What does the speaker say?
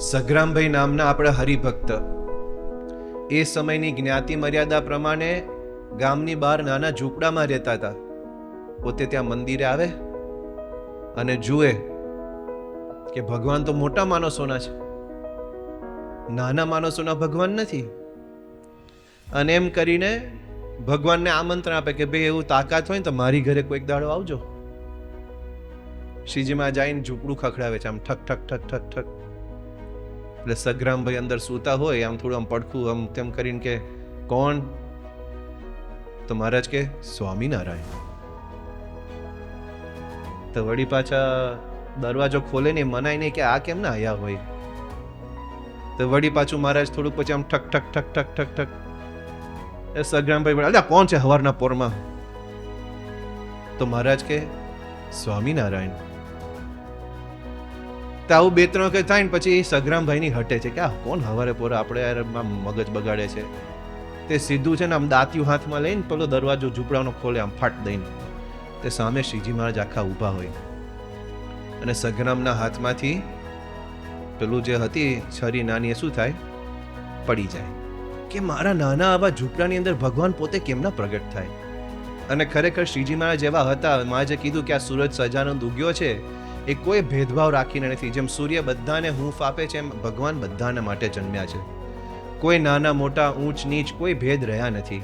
સગ્રામભાઈ નામના આપણા હરિભક્ત એ સમયની જ્ઞાતિ મર્યાદા પ્રમાણે ગામની બહાર નાના ઝૂંપડામાં રહેતા હતા. પોતે ત્યાં મંદિરે આવે અને જુએ કે ભગવાન તો મોટા માણસોના છે, નાના માણસોના ભગવાન નથી. અને એમ કરીને ભગવાનને આમંત્રણ આપે કે ભાઈ એવું તાકાત હોય ને તો મારી ઘરે કોઈક દાડો આવજો. શ્રીજીમાં જઈને ઝૂંપડું ખખડાવે છે, આમ ઠક ઠક ઠક ઠક ઠક. એટલે સગ્રામભાઈ અંદર સૂતા હોય, આમ થોડું આમ પડખું આમ તેમ કરીને કે કોણ? તો મહારાજ કે સ્વામિનારાયણ. તો વળી પાછા દરવાજો ખોલે ને મનાય નહીં કે આ કેમ ના આયા હોય. તો વળી પાછું મહારાજ થોડુંક પછી આમ ઠક ઠક ઠક ઠક ઠક ઠક. એ સગ્રામભાઈ બોલે અલ્યા કોણ છે હવારના પોરમાં? તો મહારાજ કે સ્વામિનારાયણ. તો આવું બે ત્રણ વખત થાય ને પછી સગ્રામભાઈ ની હટે છે કે આ કોણ હવારે પોરે આપણે મગજ બગાડે છે. તે સીધું છે ને આમ દાંતિયું હાથમાં લઈને પેલો દરવાજો ઝૂંપડાનો ખોલે આમ ફાટ દઈને. તે સામે શ્રીજી મહારાજ આખા ઊભા હોય અને સગ્રામના હાથમાંથી પેલું જે હતી છરી નાની, એ શું થાય? પડી જાય. કે મારા નાના આવા ઝૂંપડાની અંદર ભગવાન પોતે કેમના પ્રગટ થાય? અને ખરેખર શ્રીજી મહારાજ જેવા હતા. મહારાજે કીધું કે આ સૂરજ સજાનંદ ઉગ્યો છે એ કોઈ ભેદભાવ રાખીને નથી. જેમ સૂર્ય બધાને હૂંફ આપે છે એમ ભગવાન બધાને માટે જન્મ્યા છે. કોઈ નાના મોટા, ઊંચ નીચ કોઈ ભેદ રહ્યા નથી.